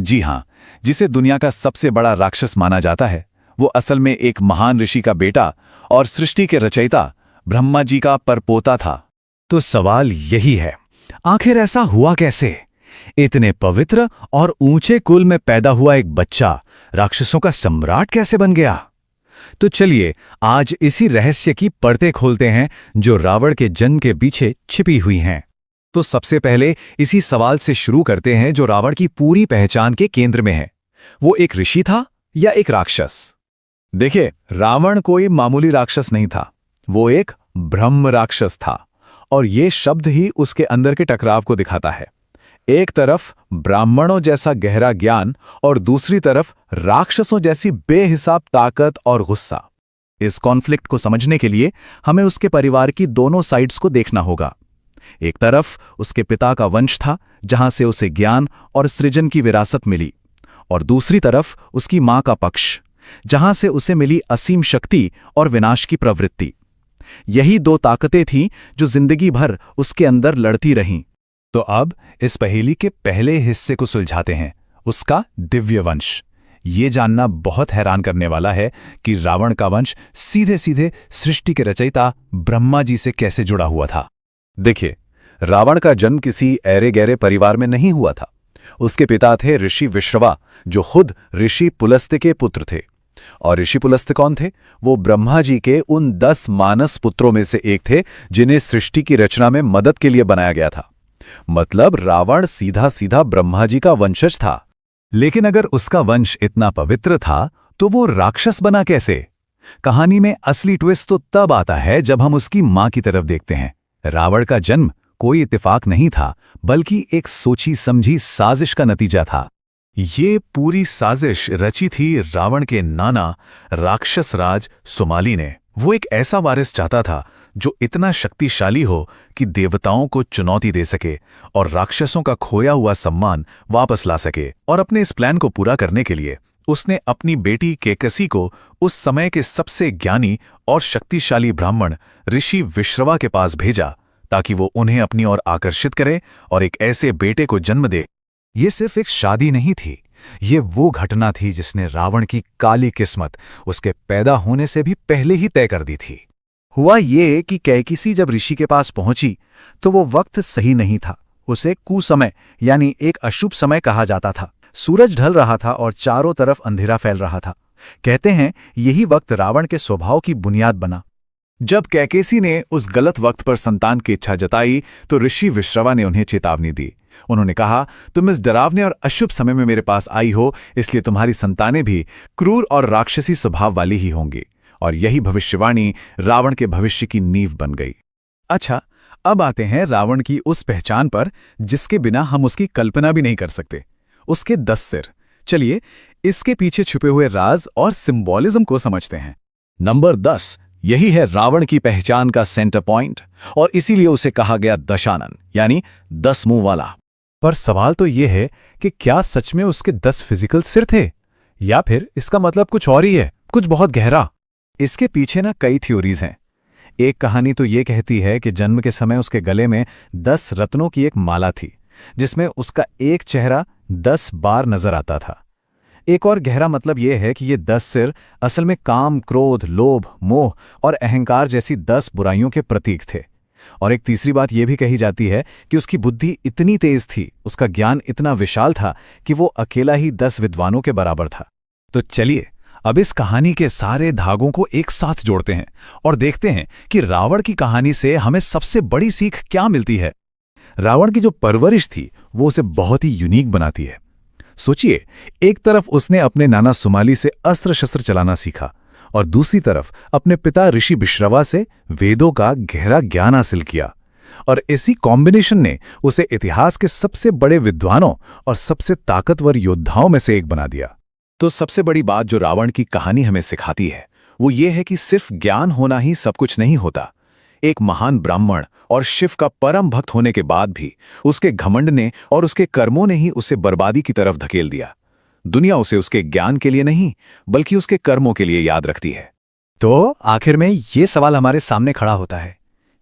जी हाँ, जिसे दुनिया का सबसे बड़ा राक्षस माना जाता है, वो असल में एक महान ऋषि का बेटा और सृष्टि के रचयिता ब्रह्मा जी का परपोता था। तो सवाल यही है, आखिर ऐसा हुआ कैसे? इतने पवित्र और ऊंचे कुल में पैदा हुआ एक बच्चा राक्षसों का सम्राट कैसे बन गया? तो चलिए आज इसी रहस्य की परतें खोलते हैं जो रावण के जन्म के पीछे छिपी हुई हैं। तो सबसे पहले इसी सवाल से शुरू करते हैं जो रावण की पूरी पहचान के केंद्र में है। वो एक ऋषि था या एक राक्षस? देखिए, रावण कोई मामूली राक्षस नहीं था, वो एक ब्रह्म राक्षस था। और ये शब्द ही उसके अंदर के टकराव को दिखाता है। एक तरफ ब्राह्मणों जैसा गहरा ज्ञान और दूसरी तरफ राक्षसों जैसी बेहिसाब ताकत और गुस्सा। इस कॉन्फ्लिक्ट को समझने के लिए हमें उसके परिवार की दोनों साइड्स को देखना होगा। एक तरफ उसके पिता का वंश था, जहां से उसे ज्ञान और सृजन की विरासत मिली, और दूसरी तरफ उसकी मां का पक्ष, जहां से उसे मिली असीम शक्ति और विनाश की प्रवृत्ति। यही दो ताकतें थीं जो जिंदगी भर उसके अंदर लड़ती रहीं। तो अब इस पहेली के पहले हिस्से को सुलझाते हैं, उसका दिव्य वंश। ये जानना बहुत हैरान करने वाला है कि रावण का वंश सीधे सीधे सृष्टि के रचयिता ब्रह्मा जी से कैसे जुड़ा हुआ था। देखिए, रावण का जन्म किसी ऐरे गहरे परिवार में नहीं हुआ था। उसके पिता थे ऋषि विश्रवा, जो खुद ऋषि पुलस्त्य के पुत्र थे। और ऋषि पुलस्त्य कौन थे? वो ब्रह्मा जी के उन 10 मानस पुत्रों में से एक थे जिन्हें सृष्टि की रचना में मदद के लिए बनाया गया था। मतलब रावण सीधा सीधा ब्रह्मा जी का वंशज था। लेकिन अगर उसका वंश इतना पवित्र था तो वो राक्षस बना कैसे? कहानी में असली ट्विस्ट तो तब आता है जब हम उसकी मां की तरफ देखते हैं। रावण का जन्म कोई इत्तेफाक नहीं था, बल्कि एक सोची समझी साजिश का नतीजा था। ये पूरी साजिश रची थी रावण के नाना राक्षस राज सुमाली ने। वो एक ऐसा वारिस चाहता था जो इतना शक्तिशाली हो कि देवताओं को चुनौती दे सके और राक्षसों का खोया हुआ सम्मान वापस ला सके। और अपने इस प्लान को पूरा करने के लिए उसने अपनी बेटी केकसी को उस समय के सबसे ज्ञानी और शक्तिशाली ब्राह्मण ऋषि विश्रवा के पास भेजा, ताकि वो उन्हें अपनी ओर आकर्षित करे और एक ऐसे बेटे को जन्म दे। ये सिर्फ एक शादी नहीं थी, ये वो घटना थी जिसने रावण की काली किस्मत उसके पैदा होने से भी पहले ही तय कर दी थी। हुआ ये कि कैकसी जब ऋषि के पास पहुंची तो वो वक्त सही नहीं था। उसे कुसमय यानी एक अशुभ समय कहा जाता था। सूरज ढल रहा था और चारों तरफ अंधेरा फैल रहा था। कहते हैं यही वक्त रावण के स्वभाव की बुनियाद बना। जब कैकेसी ने उस गलत वक्त पर संतान की इच्छा जताई तो ऋषि विश्रवा ने उन्हें चेतावनी दी। उन्होंने कहा, तुम इस डरावने और अशुभ समय में मेरे पास आई हो, इसलिए तुम्हारी संतानें भी क्रूर और राक्षसी स्वभाव वाली ही होंगी। और यही भविष्यवाणी रावण के भविष्य की नींव बन गई। अच्छा, अब आते हैं रावण की उस पहचान पर जिसके बिना हम उसकी कल्पना भी नहीं कर सकते। उसके 10 सिर। चलिए इसके पीछे छुपे हुए राज और सिंबॉलिज्म को समझते हैं। नंबर 10, यही है रावण की पहचान का सेंटर पॉइंट, और इसीलिए उसे कहा गया दशानन, यानी 10 मुंह वाला। पर सवाल तो यह है कि क्या सच में उसके 10 फिजिकल सिर थे, या फिर इसका मतलब कुछ और ही है, कुछ बहुत गहरा। इसके पीछे ना कई थ्योरीज हैं। एक कहानी तो ये कहती है कि जन्म के समय उसके गले में 10 रत्नों की एक माला थी, जिसमें उसका एक चेहरा 10 बार नजर आता था। एक और गहरा मतलब यह है कि ये 10 सिर असल में काम, क्रोध, लोभ, मोह और अहंकार जैसी 10 बुराइयों के प्रतीक थे। और एक तीसरी बात यह भी कही जाती है कि उसकी बुद्धि इतनी तेज थी, उसका ज्ञान इतना विशाल था कि वो अकेला ही 10 विद्वानों के बराबर था। तो चलिए अब इस कहानी के सारे धागों को एक साथ जोड़ते हैं और देखते हैं कि रावण की कहानी से हमें सबसे बड़ी सीख क्या मिलती है। रावण की जो परवरिश थी वो उसे बहुत ही यूनिक बनाती है। सोचिए, एक तरफ उसने अपने नाना सुमाली से अस्त्र शस्त्र चलाना सीखा और दूसरी तरफ अपने पिता ऋषि विश्रवा से वेदों का गहरा ज्ञान हासिल किया। और इसी कॉम्बिनेशन ने उसे इतिहास के सबसे बड़े विद्वानों और सबसे ताकतवर योद्धाओं में से एक बना दिया। तो सबसे बड़ी बात जो रावण की कहानी हमें सिखाती है वो ये है कि सिर्फ ज्ञान होना ही सब कुछ नहीं होता। एक महान ब्राह्मण और शिव का परम भक्त होने के बाद भी उसके घमंड ने और उसके कर्मों ने ही उसे बर्बादी की तरफ धकेल दिया। दुनिया उसे उसके ज्ञान के लिए नहीं बल्कि उसके कर्मों के लिए याद रखती है। तो आखिर में ये सवाल हमारे सामने खड़ा होता है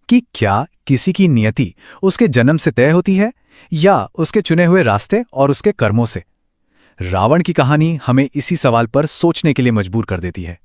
कि क्या किसी की नियति उसके जन्म से तय होती है या उसके चुने हुए रास्ते और उसके कर्मों से? रावण की कहानी हमें इसी सवाल पर सोचने के लिए मजबूर कर देती है।